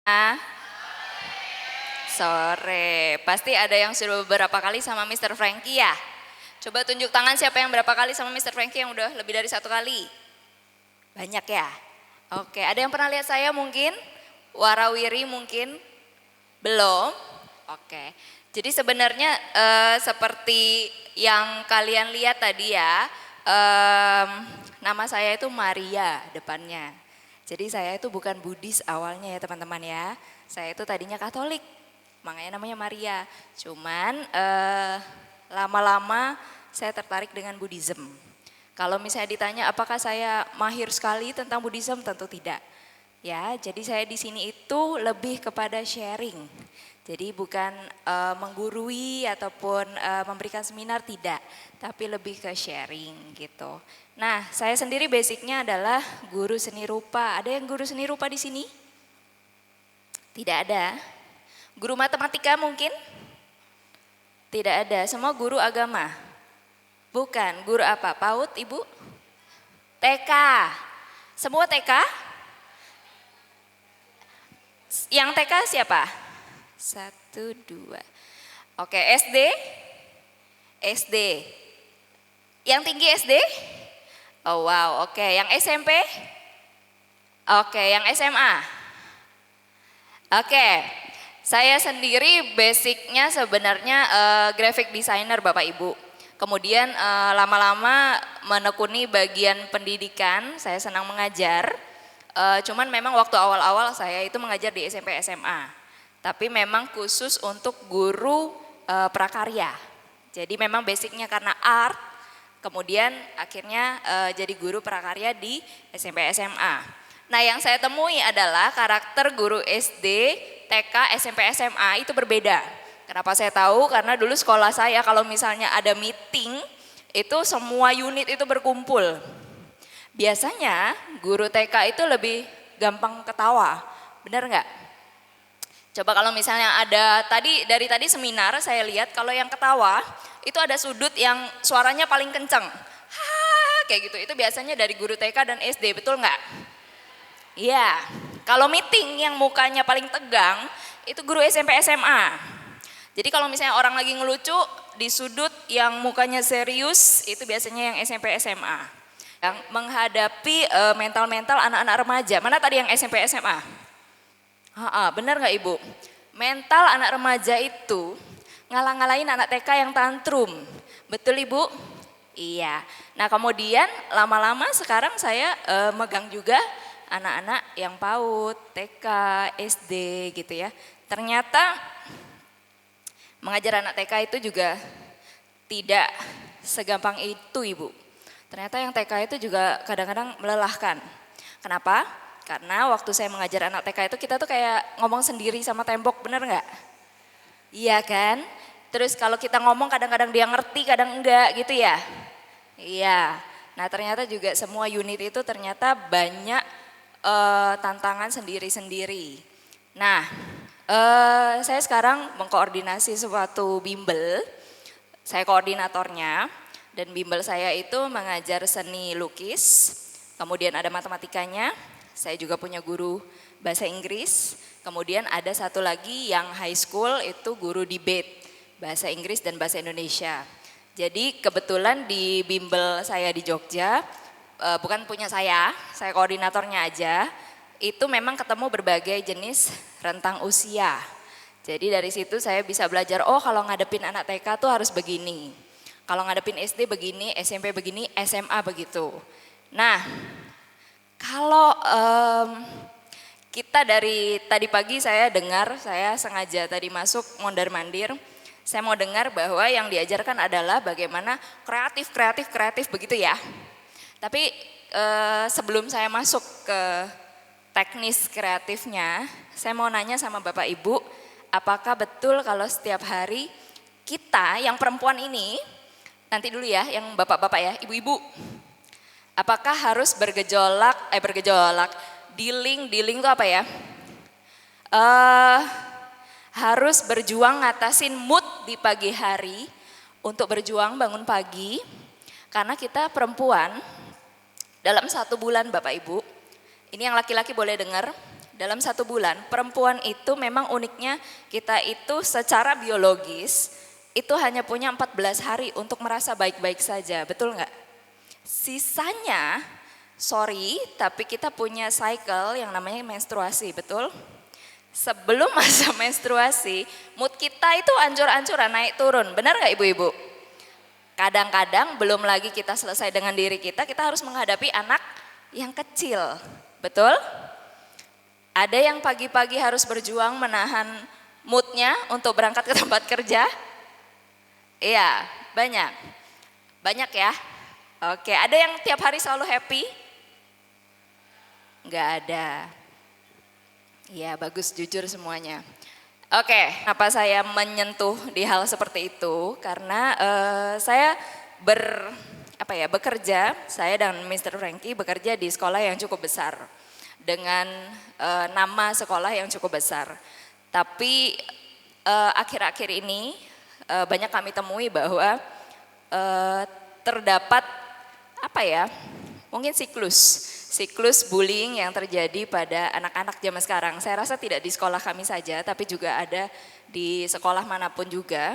Ah, sore. Pasti ada yang sudah beberapa kali sama Mr. Frankie ya? Coba tunjuk tangan siapa yang berapa kali sama Mr. Frankie yang udah lebih dari satu kali? Banyak ya? Oke, ada yang pernah lihat saya mungkin? Warawiri mungkin? Belum? Oke. Jadi sebenarnya seperti yang kalian lihat tadi ya, nama saya itu Maria depannya. Jadi saya itu bukan Buddhis awalnya ya teman-teman ya. Saya itu tadinya Katolik, makanya namanya Maria. Cuman lama-lama saya tertarik dengan Buddhism. Kalau misalnya ditanya apakah saya mahir sekali tentang Buddhism, tentu tidak. Ya, jadi saya di sini itu lebih kepada sharing. Jadi bukan menggurui ataupun memberikan seminar, tidak, tapi lebih ke sharing gitu. Nah, saya sendiri basicnya adalah guru seni rupa. Ada yang guru seni rupa di sini? Tidak ada. Guru matematika mungkin? Tidak ada. Semua guru agama? Bukan. Guru apa? PAUD, Ibu? TK. Semua TK? Yang TK siapa? 1, 2. Oke, SD? SD. Yang tinggi SD? Oh wow, oke. Yang SMP? Oke, yang SMA? Oke, saya sendiri basicnya sebenarnya graphic designer Bapak Ibu. Kemudian lama-lama menekuni bagian pendidikan, saya senang mengajar. Cuman memang waktu awal-awal saya itu mengajar di SMP SMA. Tapi memang khusus untuk guru prakarya. Jadi memang basicnya karena art, kemudian akhirnya jadi guru prakarya di SMP SMA. Nah yang saya temui adalah karakter guru SD, TK, SMP, SMA itu berbeda. Kenapa saya tahu? Karena dulu sekolah saya kalau misalnya ada meeting, itu semua unit itu berkumpul. Biasanya guru TK itu lebih gampang ketawa, benar nggak? Coba kalau misalnya ada dari tadi seminar saya lihat kalau yang ketawa itu ada sudut yang suaranya paling kenceng. Kayak gitu, itu biasanya dari guru TK dan SD, betul nggak? Iya, kalau meeting yang mukanya paling tegang itu guru SMP SMA. Jadi kalau misalnya orang lagi ngelucu di sudut yang mukanya serius itu biasanya yang SMP SMA. Yang menghadapi mental-mental anak-anak remaja. Mana tadi yang SMP SMA? Benar nggak Ibu? Mental anak remaja itu ngalah-ngalahin anak TK yang tantrum. Betul Ibu? Iya. Nah kemudian lama-lama sekarang saya megang juga anak-anak yang PAUD, TK, SD gitu ya. Ternyata mengajar anak TK itu juga tidak segampang itu Ibu. Ternyata yang TK itu juga kadang-kadang melelahkan. Kenapa? Karena waktu saya mengajar anak TK itu kita tuh kayak ngomong sendiri sama tembok, bener nggak? Iya kan? Terus kalau kita ngomong kadang-kadang dia ngerti, kadang enggak gitu ya? Iya. Nah ternyata juga semua unit itu ternyata banyak tantangan sendiri-sendiri. Nah, saya sekarang mengkoordinasi suatu bimbel, saya koordinatornya, dan bimbel saya itu mengajar seni lukis, kemudian ada matematikanya, saya juga punya guru bahasa Inggris, kemudian ada satu lagi yang high school itu guru debate, bahasa Inggris dan bahasa Indonesia. Jadi kebetulan di bimbel saya di Jogja, bukan punya saya koordinatornya aja, itu memang ketemu berbagai jenis rentang usia. Jadi dari situ saya bisa belajar, oh kalau ngadepin anak TK tuh harus begini. Kalau ngadepin SD begini, SMP begini, SMA begitu. Nah, kalau kita dari tadi pagi saya dengar, saya sengaja tadi masuk mondar-mandir, saya mau dengar bahwa yang diajarkan adalah bagaimana kreatif begitu ya. Tapi sebelum saya masuk ke teknis kreatifnya, saya mau nanya sama Bapak Ibu, apakah betul kalau setiap hari kita yang perempuan ini, nanti dulu ya yang bapak-bapak ya, ibu-ibu, apakah harus bergejolak, dealing itu apa ya? Harus berjuang ngatasin mood di pagi hari untuk berjuang bangun pagi, karena kita perempuan dalam 1 bulan Bapak Ibu, ini yang laki-laki boleh dengar, dalam 1 bulan, perempuan itu memang uniknya kita itu secara biologis itu hanya punya 14 hari untuk merasa baik-baik saja, betul nggak? Sisanya, sorry, tapi kita punya cycle yang namanya menstruasi, betul? Sebelum masa menstruasi, mood kita itu ancur-ancuran, naik turun, benar nggak ibu-ibu? Kadang-kadang belum lagi kita selesai dengan diri kita harus menghadapi anak yang kecil, betul? Ada yang pagi-pagi harus berjuang menahan moodnya untuk berangkat ke tempat kerja? Iya, banyak. Banyak ya? Oke, ada yang tiap hari selalu happy? Enggak ada. Iya, bagus, jujur semuanya. Oke, kenapa saya menyentuh di hal seperti itu? Karena saya bekerja, saya dan Mr. Frankie bekerja di sekolah yang cukup besar. Dengan nama sekolah yang cukup besar. Tapi akhir-akhir ini banyak kami temui bahwa terdapat mungkin siklus bullying yang terjadi pada anak-anak zaman sekarang. Saya rasa tidak di sekolah kami saja, tapi juga ada di sekolah manapun juga.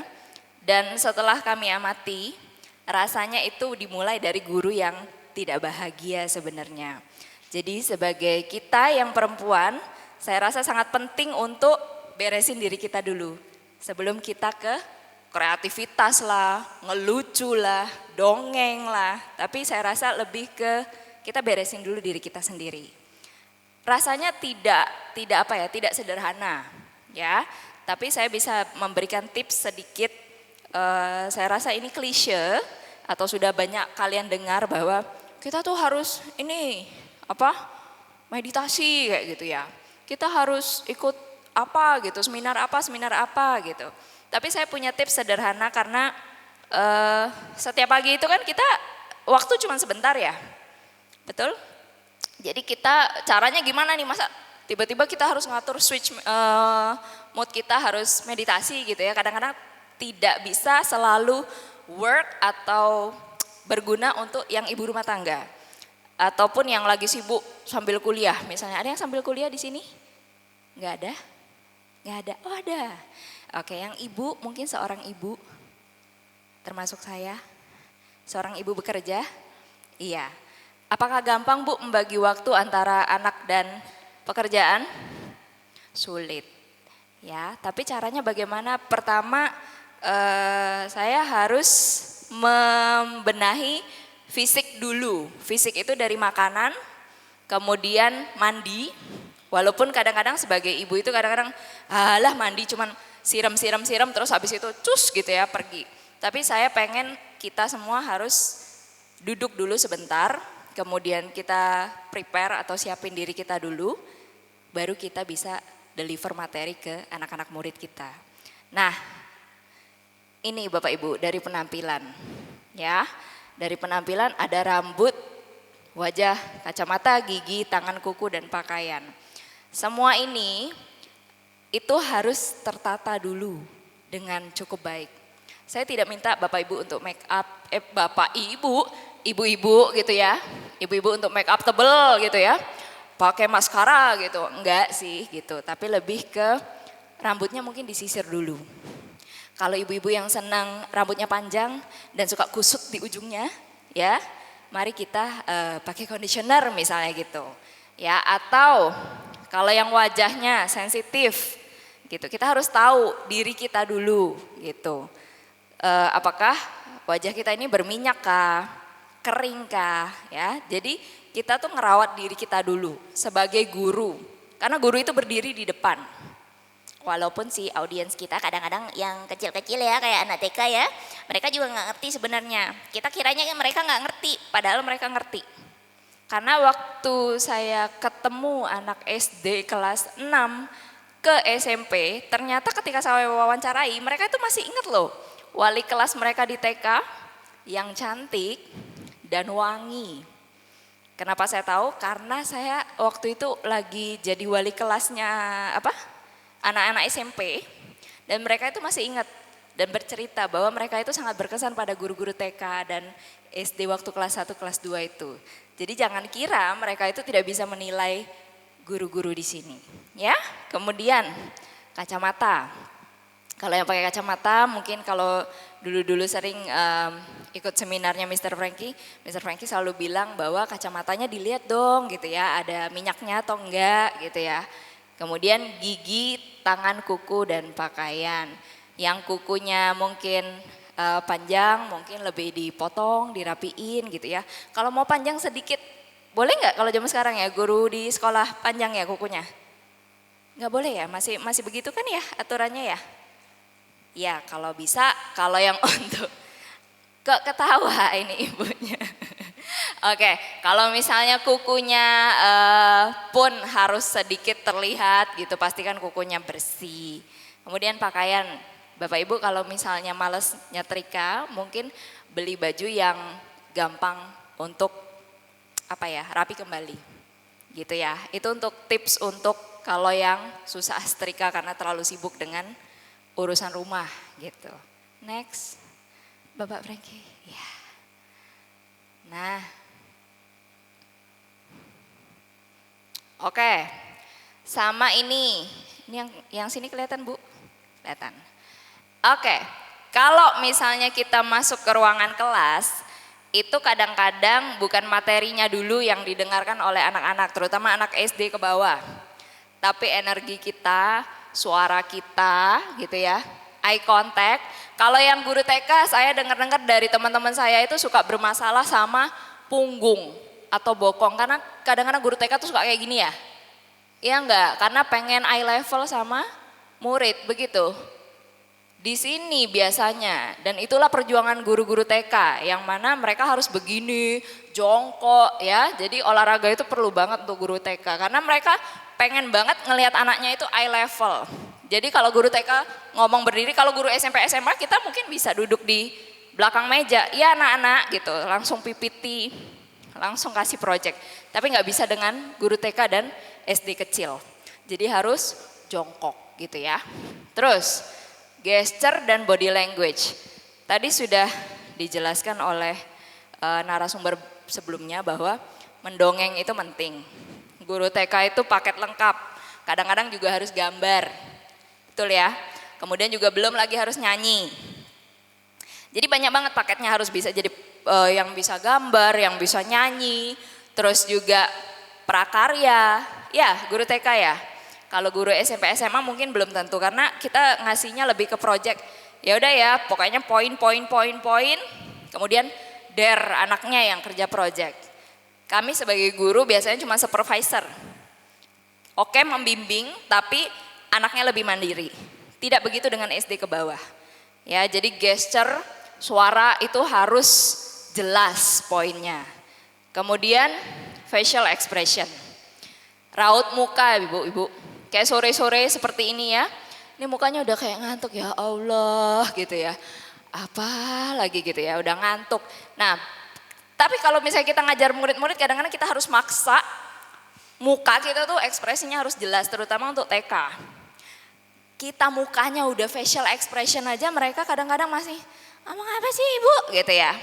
Dan setelah kami amati, rasanya itu dimulai dari guru yang tidak bahagia sebenarnya. Jadi sebagai kita yang perempuan, saya rasa sangat penting untuk beresin diri kita dulu. Sebelum kita ke kreativitas lah, ngelucu lah, dongeng lah. Tapi saya rasa lebih ke kita beresin dulu diri kita sendiri. Rasanya tidak sederhana ya. Tapi saya bisa memberikan tips sedikit. Saya rasa ini klise atau sudah banyak kalian dengar bahwa kita tuh harus meditasi kayak gitu ya. Kita harus ikut seminar apa gitu. Tapi saya punya tips sederhana karena setiap pagi itu kan kita waktu cuma sebentar ya. Betul? Jadi kita caranya gimana nih, masa tiba-tiba kita harus ngatur switch mood kita harus meditasi gitu ya. Kadang-kadang tidak bisa selalu work atau berguna untuk yang ibu rumah tangga. Ataupun yang lagi sibuk sambil kuliah, misalnya ada yang sambil kuliah di sini? Nggak ada? Nggak ada? Oh ada. Oke, yang ibu mungkin seorang ibu, termasuk saya, seorang ibu bekerja, iya. Apakah gampang Bu membagi waktu antara anak dan pekerjaan? Sulit, ya. Tapi caranya bagaimana? Pertama, saya harus membenahi fisik dulu. Fisik itu dari makanan, kemudian mandi. Walaupun kadang-kadang sebagai ibu itu kadang-kadang mandi cuman siram terus habis itu cus gitu ya pergi. Tapi saya pengen kita semua harus duduk dulu sebentar, kemudian kita prepare atau siapin diri kita dulu, baru kita bisa deliver materi ke anak-anak murid kita. Nah, ini Bapak Ibu dari penampilan ya. Dari penampilan ada rambut, wajah, kacamata, gigi, tangan, kuku, dan pakaian. Semua ini itu harus tertata dulu dengan cukup baik. Saya tidak minta Bapak Ibu untuk make up, ibu-ibu gitu ya. Ibu-ibu untuk make up tebel gitu ya. Pakai maskara gitu, enggak sih gitu. Tapi lebih ke rambutnya mungkin disisir dulu. Kalau ibu-ibu yang senang rambutnya panjang dan suka kusut di ujungnya, ya, mari kita pakai conditioner misalnya gitu, ya. Atau kalau yang wajahnya sensitif, gitu, kita harus tahu diri kita dulu, gitu. Apakah wajah kita ini berminyak kah, kering kah, ya. Jadi kita tuh ngerawat diri kita dulu sebagai guru, karena guru itu berdiri di depan. Walaupun si audiens kita kadang-kadang yang kecil-kecil ya kayak anak TK ya, mereka juga nggak ngerti sebenarnya. Kita kiranya mereka nggak ngerti, padahal mereka ngerti. Karena waktu saya ketemu anak SD kelas 6 ke SMP, ternyata ketika saya wawancarai mereka itu masih ingat loh wali kelas mereka di TK yang cantik dan wangi. Kenapa saya tahu? Karena saya waktu itu lagi jadi wali kelasnya anak-anak SMP, dan mereka itu masih ingat dan bercerita bahwa mereka itu sangat berkesan pada guru-guru TK dan SD waktu kelas 1, kelas 2 itu. Jadi jangan kira mereka itu tidak bisa menilai guru-guru di sini, ya. Kemudian kacamata. Kalau yang pakai kacamata, mungkin kalau dulu-dulu sering ikut seminarnya Mr. Frankie selalu bilang bahwa kacamatanya dilihat dong gitu ya, ada minyaknya atau enggak gitu ya. Kemudian gigi, tangan, kuku, dan pakaian. Yang kukunya mungkin panjang, mungkin lebih dipotong, dirapiin gitu ya. Kalau mau panjang sedikit, boleh nggak kalau zaman sekarang ya, guru di sekolah panjang ya kukunya? Nggak boleh ya, masih begitu kan ya aturannya ya? Ya kalau bisa, kalau yang untuk kok ketawa ini ibunya. Oke, kalau misalnya kukunya pun harus sedikit terlihat gitu, pastikan kukunya bersih. Kemudian pakaian, Bapak Ibu kalau misalnya males nyetrika, mungkin beli baju yang gampang untuk rapi kembali. Gitu ya. Itu untuk tips untuk kalau yang susah setrika karena terlalu sibuk dengan urusan rumah gitu. Next, Bapak Frankie. Ya. Nah, oke, sama ini yang sini kelihatan Bu? Kelihatan. Oke, kalau misalnya kita masuk ke ruangan kelas, itu kadang-kadang bukan materinya dulu yang didengarkan oleh anak-anak, terutama anak SD ke bawah. Tapi energi kita, suara kita gitu ya, eye contact. Kalau yang guru TK saya dengar-dengar dari teman-teman saya itu suka bermasalah sama punggung atau bokong. Karena kadang-kadang guru TK tuh suka kayak gini ya. Iya enggak, karena pengen eye level sama murid begitu. Di sini biasanya, dan itulah perjuangan guru-guru TK yang mana mereka harus begini, jongkok ya. Jadi olahraga itu perlu banget untuk guru TK karena mereka pengen banget ngelihat anaknya itu eye level. Jadi kalau guru TK ngomong berdiri, kalau guru SMP SMA kita mungkin bisa duduk di belakang meja. Iya anak-anak gitu, langsung PPT, langsung kasih project. Tapi nggak bisa dengan guru TK dan SD kecil. Jadi harus jongkok gitu ya. Terus gesture dan body language. Tadi sudah dijelaskan oleh narasumber sebelumnya bahwa mendongeng itu penting. Guru TK itu paket lengkap, kadang-kadang juga harus gambar, betul ya. Kemudian juga belum lagi harus nyanyi. Jadi banyak banget paketnya, harus bisa jadi yang bisa gambar, yang bisa nyanyi, terus juga prakarya. Ya guru TK ya. Kalau guru SMP SMA mungkin belum tentu karena kita ngasihnya lebih ke project. Ya udah ya, pokoknya poin. Kemudian anaknya yang kerja project. Kami sebagai guru biasanya cuma supervisor. Oke membimbing tapi anaknya lebih mandiri. Tidak begitu dengan SD ke bawah. Ya, jadi gesture, suara itu harus jelas poinnya. Kemudian facial expression. Raut muka ibu-ibu. Kayak sore-sore seperti ini ya. Ini mukanya udah kayak ngantuk ya Allah gitu ya. Apa lagi gitu ya, udah ngantuk. Nah, tapi kalau misalnya kita ngajar murid-murid kadang-kadang kita harus maksa muka kita tuh ekspresinya harus jelas, terutama untuk TK. Kita mukanya udah facial expression aja mereka kadang-kadang masih ngomong apa sih ibu gitu ya.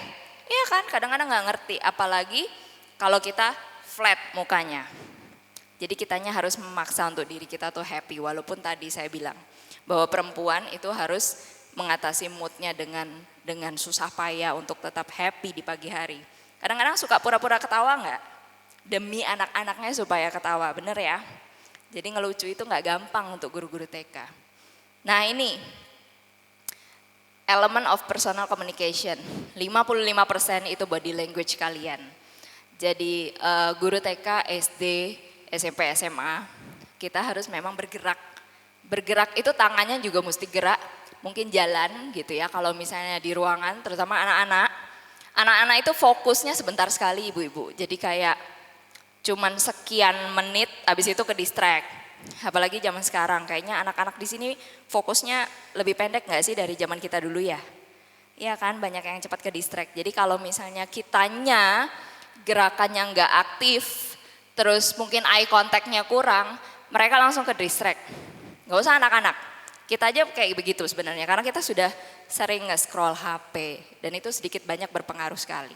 Iya kan kadang-kadang gak ngerti, apalagi kalau kita flat mukanya. Jadi kitanya harus memaksa untuk diri kita tuh happy, walaupun tadi saya bilang bahwa perempuan itu harus mengatasi moodnya dengan susah payah untuk tetap happy di pagi hari. Kadang-kadang suka pura-pura ketawa enggak? Demi anak-anaknya supaya ketawa, bener ya? Jadi ngelucu itu enggak gampang untuk guru-guru TK. Nah ini, element of personal communication, 55% itu body language kalian. Jadi guru TK, SD, SMP, SMA, kita harus memang bergerak. Bergerak itu tangannya juga mesti gerak, mungkin jalan gitu ya kalau misalnya di ruangan, terutama anak-anak. Anak-anak itu fokusnya sebentar sekali ibu-ibu, jadi kayak cuman sekian menit habis itu ke distract. Apalagi zaman sekarang, kayaknya anak-anak di sini fokusnya lebih pendek nggak sih dari zaman kita dulu ya? Iya kan, banyak yang cepat ke distract. Jadi kalau misalnya kitanya gerakannya nggak aktif, terus mungkin eye contact-nya kurang, mereka langsung ke distract. Nggak usah anak-anak. Kita aja kayak begitu sebenarnya karena kita sudah sering nge-scroll HP dan itu sedikit banyak berpengaruh sekali.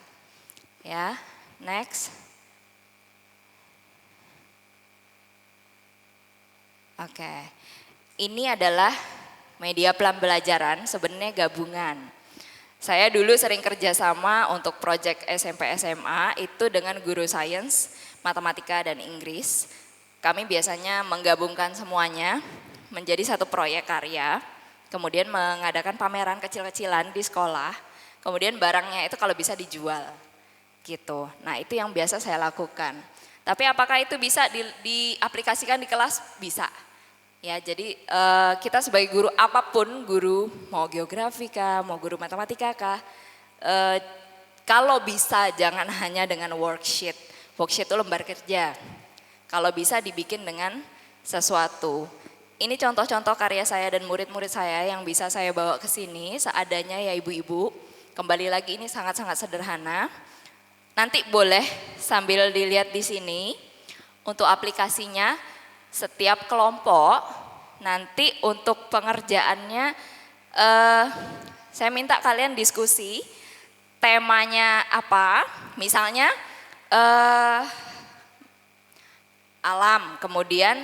Ya, next. Oke, ini adalah media pembelajaran, sebenarnya gabungan. Saya dulu sering kerjasama untuk proyek SMP SMA itu dengan guru sains, matematika dan Inggris. Kami biasanya menggabungkan semuanya menjadi satu proyek karya, kemudian mengadakan pameran kecil-kecilan di sekolah, kemudian barangnya itu kalau bisa dijual gitu. Nah itu yang biasa saya lakukan. Tapi apakah itu bisa diaplikasikan di kelas? Bisa. Ya, jadi kita sebagai guru apapun, guru mau geografi kah, mau guru matematika kah, kalau bisa jangan hanya dengan worksheet. Worksheet itu lembar kerja. Kalau bisa dibikin dengan sesuatu. Ini contoh-contoh karya saya dan murid-murid saya yang bisa saya bawa ke sini seadanya ya ibu-ibu. Kembali lagi ini sangat-sangat sederhana. Nanti boleh sambil dilihat di sini untuk aplikasinya. Setiap kelompok nanti untuk pengerjaannya saya minta kalian diskusi temanya apa, misalnya alam, kemudian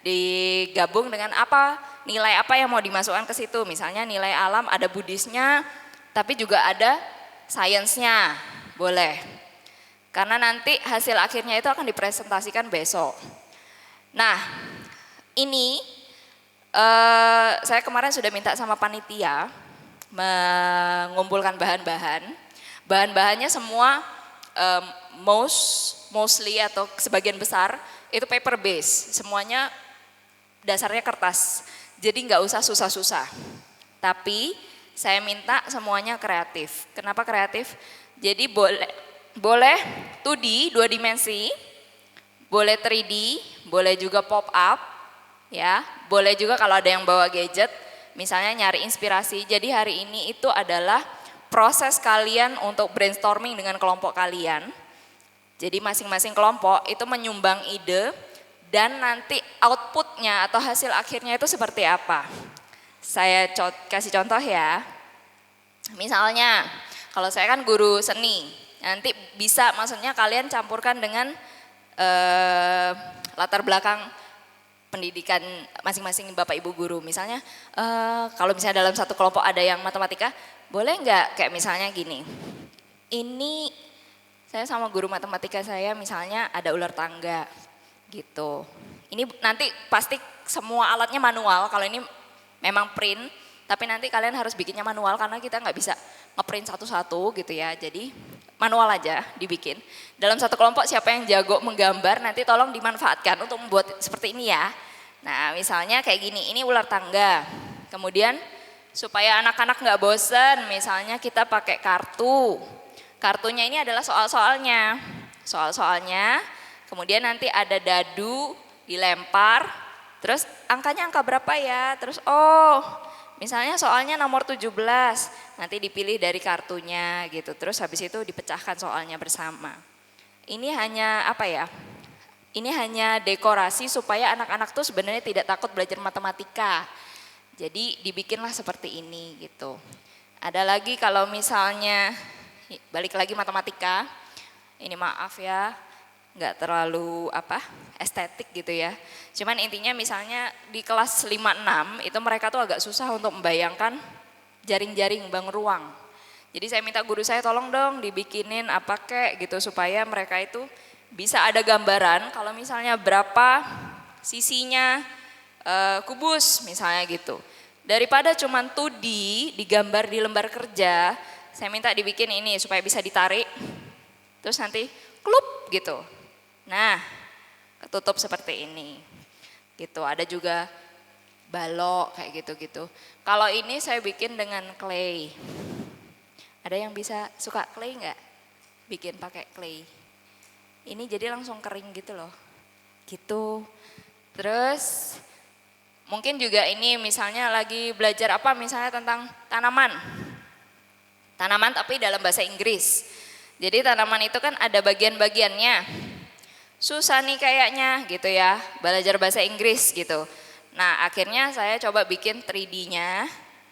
digabung dengan apa, nilai apa yang mau dimasukkan ke situ, misalnya nilai alam ada Buddhisnya tapi juga ada sainsnya, boleh, karena nanti hasil akhirnya itu akan dipresentasikan besok. Nah, ini saya kemarin sudah minta sama panitia mengumpulkan bahan-bahan. Bahan-bahannya semua mostly atau sebagian besar itu paper base. Semuanya dasarnya kertas. Jadi nggak usah susah-susah. Tapi saya minta semuanya kreatif. Kenapa kreatif? Jadi boleh 2D, 2 dimensi. Boleh 3D, boleh juga pop up, ya. Boleh juga kalau ada yang bawa gadget, misalnya nyari inspirasi. Jadi hari ini itu adalah proses kalian untuk brainstorming dengan kelompok kalian. Jadi masing-masing kelompok itu menyumbang ide dan nanti outputnya atau hasil akhirnya itu seperti apa. Saya kasih contoh ya. Misalnya kalau saya kan guru seni, nanti bisa maksudnya kalian campurkan dengan latar belakang pendidikan masing-masing Bapak Ibu guru. Misalnya kalau misalnya dalam satu kelompok ada yang matematika, boleh nggak kayak misalnya gini, ini saya sama guru matematika saya misalnya ada ular tangga gitu. Ini nanti pasti semua alatnya manual, kalau ini memang print, tapi nanti kalian harus bikinnya manual karena kita nggak bisa ngeprint satu-satu gitu ya, jadi manual aja dibikin. Dalam satu kelompok siapa yang jago menggambar nanti tolong dimanfaatkan untuk membuat seperti ini ya. Nah misalnya kayak gini, ini ular tangga. Kemudian supaya anak-anak nggak bosen, misalnya kita pakai kartu. Kartunya ini adalah soal-soalnya. Soal-soalnya, kemudian nanti ada dadu dilempar, terus angkanya angka berapa ya, terus misalnya soalnya nomor 17, nanti dipilih dari kartunya gitu, terus habis itu dipecahkan soalnya bersama. Ini hanya apa ya, ini hanya dekorasi supaya anak-anak tuh sebenarnya tidak takut belajar matematika. Jadi dibikinlah seperti ini gitu. Ada lagi kalau misalnya, balik lagi matematika, ini maaf ya, nggak terlalu estetik gitu ya. Cuman intinya misalnya di kelas 5-6 itu mereka tuh agak susah untuk membayangkan jaring-jaring bangun ruang. Jadi saya minta guru saya tolong dong dibikinin apa kek gitu supaya mereka itu bisa ada gambaran kalau misalnya berapa sisinya kubus misalnya gitu. Daripada cuman 2D digambar di lembar kerja, saya minta dibikin ini supaya bisa ditarik. Terus nanti klup gitu. Nah, ketutup seperti ini. Gitu, ada juga balok kayak gitu-gitu. Kalau ini saya bikin dengan clay. Ada yang bisa suka clay enggak? Bikin pakai clay. Ini jadi langsung kering gitu loh. Gitu. Terus mungkin juga ini misalnya lagi belajar apa misalnya tentang tanaman. Tanaman tapi dalam bahasa Inggris. Jadi tanaman itu kan ada bagian-bagiannya. Susah nih kayaknya gitu ya, belajar bahasa Inggris gitu. Nah akhirnya saya coba bikin 3D-nya,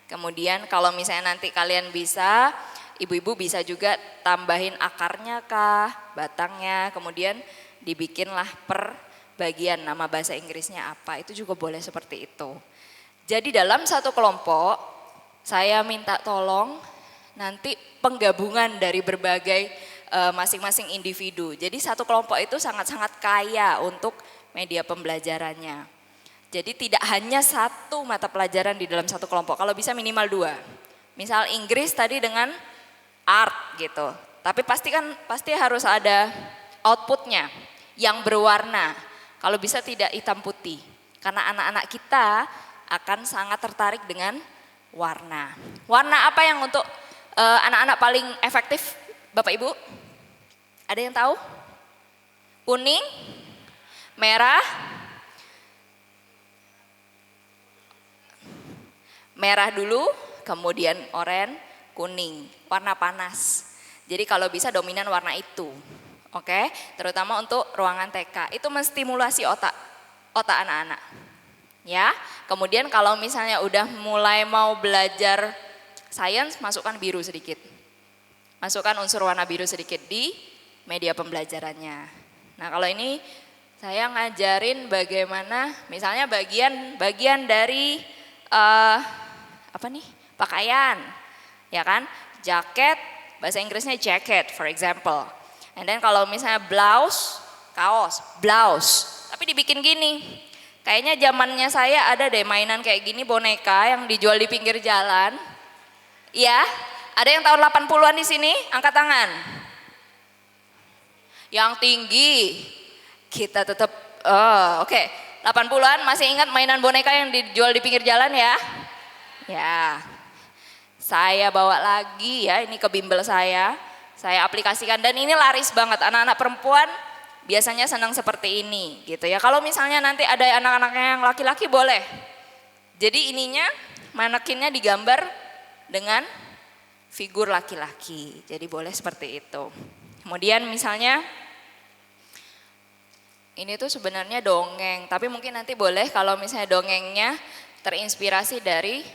kemudian kalau misalnya nanti kalian bisa, ibu-ibu bisa juga tambahin akarnya kah, batangnya, kemudian dibikinlah per bagian nama bahasa Inggrisnya apa, itu juga boleh seperti itu. Jadi dalam satu kelompok saya minta tolong nanti penggabungan dari berbagai masing-masing individu. Jadi satu kelompok itu sangat-sangat kaya untuk media pembelajarannya. Jadi tidak hanya satu mata pelajaran di dalam satu kelompok, kalau bisa minimal 2. Misal Inggris tadi dengan art gitu. Tapi pasti harus ada outputnya yang berwarna. Kalau bisa tidak hitam putih. Karena anak-anak kita akan sangat tertarik dengan warna. Warna apa yang untuk anak-anak paling efektif, Bapak Ibu? Ada yang tahu? Kuning, merah, merah dulu, kemudian oranye, kuning, warna panas. Jadi kalau bisa dominan warna itu, oke? Terutama untuk ruangan TK, itu menstimulasi otak anak-anak. Ya, kemudian kalau misalnya udah mulai mau belajar sains, masukkan biru sedikit. Masukkan unsur warna biru sedikit di media pembelajarannya. Nah kalau ini saya ngajarin bagaimana misalnya bagian dari pakaian, ya kan, jaket, bahasa Inggrisnya jacket for example. And then kalau misalnya blouse, kaos, blouse, tapi dibikin gini. Kayaknya zamannya saya ada deh mainan kayak gini, boneka yang dijual di pinggir jalan. Ya, ada yang tahun 80-an di sini? Angkat tangan. Yang tinggi, kita tetap, oke. 80-an masih ingat mainan boneka yang dijual di pinggir jalan ya? Ya, saya bawa lagi ya, ini ke bimbel saya aplikasikan dan ini laris banget. Anak-anak perempuan biasanya senang seperti ini gitu ya. Kalau misalnya nanti ada anak-anaknya yang laki-laki boleh. Jadi ininya manekinnya digambar dengan figur laki-laki. Jadi boleh seperti itu. Kemudian misalnya ini tuh sebenarnya dongeng, tapi mungkin nanti boleh kalau misalnya dongengnya terinspirasi dari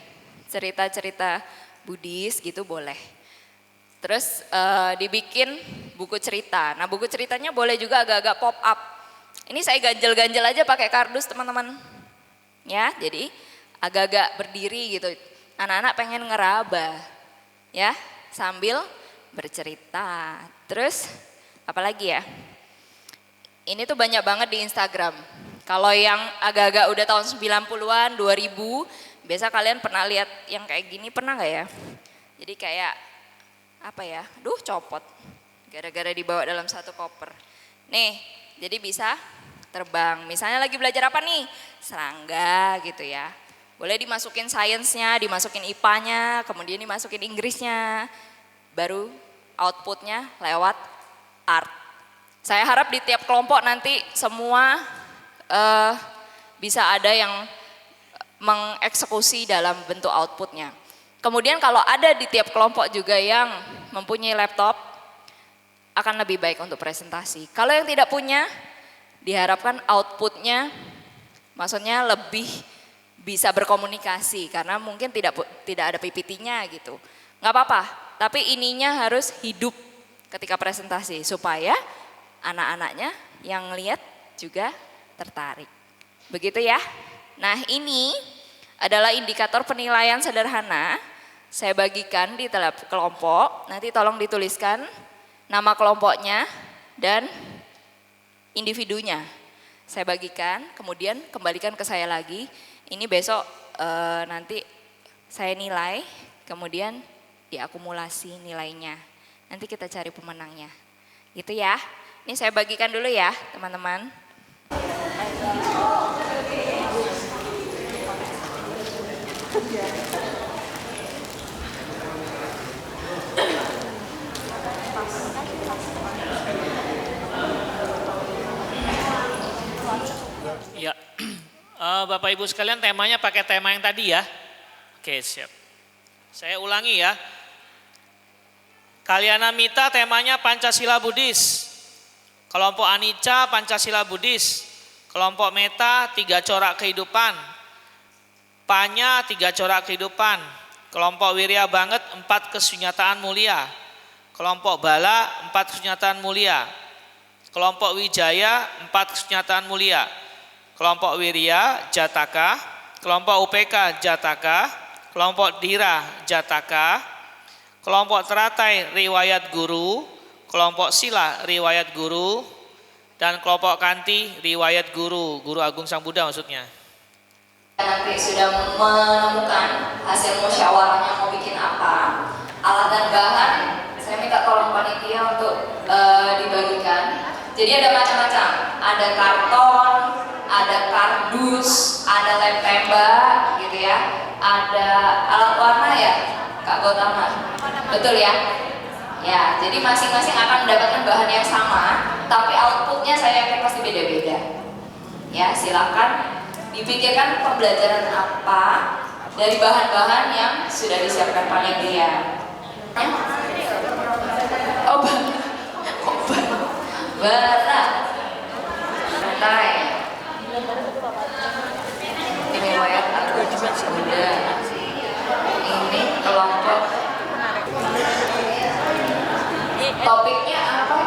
cerita-cerita Buddhis gitu boleh. Terus dibikin buku cerita. Nah buku ceritanya boleh juga agak-agak pop up. Ini saya ganjel-ganjel aja pakai kardus teman-teman. Ya, jadi agak-agak berdiri gitu. Anak-anak pengen ngeraba, ya, sambil bercerita. Terus apalagi ya? Ini tuh banyak banget di Instagram. Kalau yang agak-agak udah tahun 90-an, 2000, biasa kalian pernah lihat yang kayak gini, pernah nggak ya? Jadi kayak apa ya? Copot. Gara-gara dibawa dalam satu koper. Nih, jadi bisa terbang. Misalnya lagi belajar apa nih? Serangga gitu ya. Boleh dimasukin sainsnya, dimasukin IPA-nya, kemudian dimasukin Inggrisnya. Baru outputnya lewat art. Saya harap di tiap kelompok nanti semua bisa ada yang mengeksekusi dalam bentuk outputnya. Kemudian kalau ada di tiap kelompok juga yang mempunyai laptop, akan lebih baik untuk presentasi. Kalau yang tidak punya, diharapkan outputnya maksudnya lebih bisa berkomunikasi karena mungkin tidak ada PPT-nya gitu. Nggak apa-apa, tapi ininya harus hidup ketika presentasi supaya anak-anaknya yang lihat juga tertarik. Begitu ya. Nah ini adalah indikator penilaian sederhana. Saya bagikan di kelompok, nanti tolong dituliskan nama kelompoknya dan individunya. Saya bagikan, kemudian kembalikan ke saya lagi. Ini besok nanti saya nilai, kemudian diakumulasi nilainya. Nanti kita cari pemenangnya. Gitu ya. Ini saya bagikan dulu ya, teman-teman. Ya, Bapak Ibu sekalian temanya pakai tema yang tadi ya. Oke siap. Saya ulangi ya. Kalyana Mita temanya Pancasila Buddhis. Kelompok Anicca Pancasila Buddhis. Kelompok Meta 3 corak kehidupan. Panya 3 corak kehidupan. Kelompok Wirya Banget 4 kesunyataan mulia. Kelompok Bala 4 kesunyataan mulia. Kelompok Wijaya 4 kenyataan mulia. Kelompok Wirya Jataka, kelompok UPK Jataka, kelompok Dira Jataka, kelompok Teratai riwayat guru, kelompok Sila riwayat guru, dan kelompok Kanti riwayat guru, Guru Agung Sang Buddha maksudnya. Nanti sudah menemukan hasil musyawarahnya mau bikin apa, alat dan bahan, saya minta tolong panitia untuk dibagikan. Jadi ada macam-macam, ada karton, ada kardus, ada lem tembak gitu ya, ada alat warna ya Kak Gotama, betul ya? Ya, jadi masing-masing akan mendapatkan bahan yang sama, tapi outputnya saya yakin pasti beda-beda. Ya, silakan dipikirkan pembelajaran apa dari bahan-bahan yang sudah disiapkan panitia. Oh, bara. Santai. Ini riwayat Agung Buddha. Ini kelompok. Topiknya apa?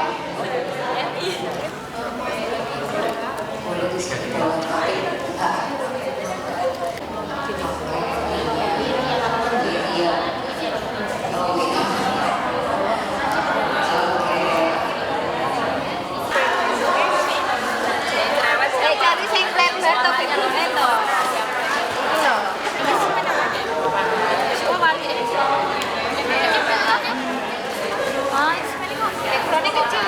Boleh disebut topik. Elektronik kecil.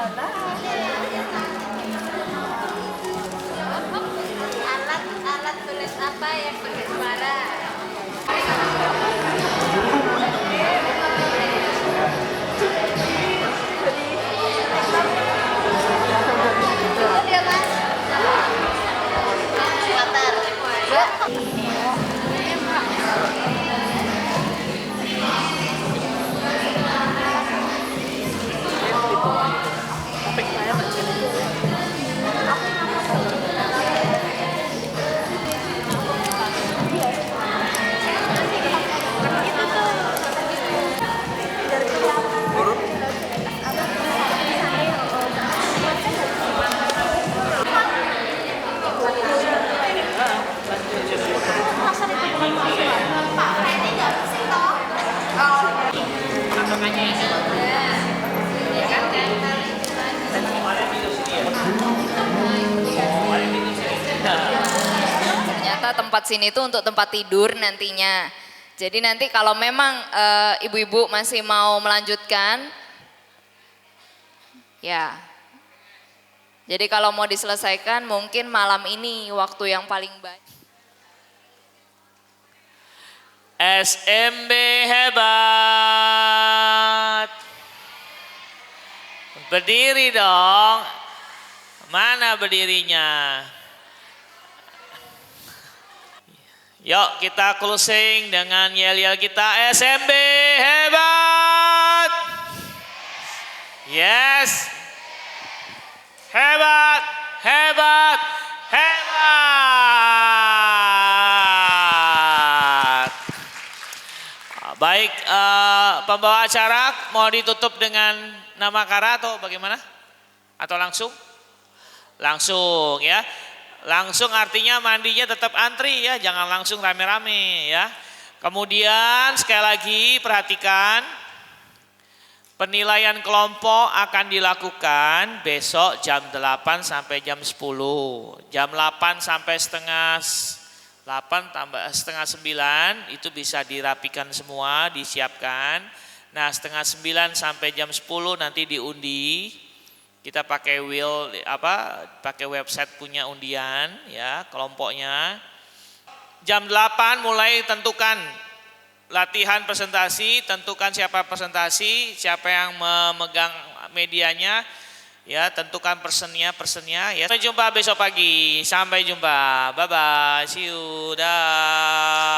Apa? Alat tulis apa yang pakai suara? Ternyata tempat sini itu untuk tempat tidur nantinya. Jadi nanti kalau memang ibu-ibu masih mau melanjutkan, ya. Jadi kalau mau diselesaikan mungkin malam ini waktu yang paling baik. SMB hebat. Berdiri dong. Mana berdirinya? Yuk kita closing dengan yel-yel kita. SMB hebat. Yes. Hebat, hebat, hebat. Baik, pembawa acara mau ditutup dengan nama Kara atau bagaimana? Atau langsung? Langsung ya. Langsung artinya mandinya tetap antri ya, jangan langsung rame-rame ya. Kemudian sekali lagi perhatikan, penilaian kelompok akan dilakukan besok jam 8 sampai jam 10. Jam 8 sampai setengah 8 tambah setengah 9 itu bisa dirapikan semua, disiapkan. Nah setengah 9 sampai jam 10 nanti diundi. Kita pakai pakai website punya undian ya kelompoknya. Jam 8 mulai tentukan latihan presentasi, tentukan siapa presentasi, siapa yang memegang medianya, ya tentukan personnya ya. Sampai jumpa besok pagi, sampai jumpa, bye bye, see you, dah.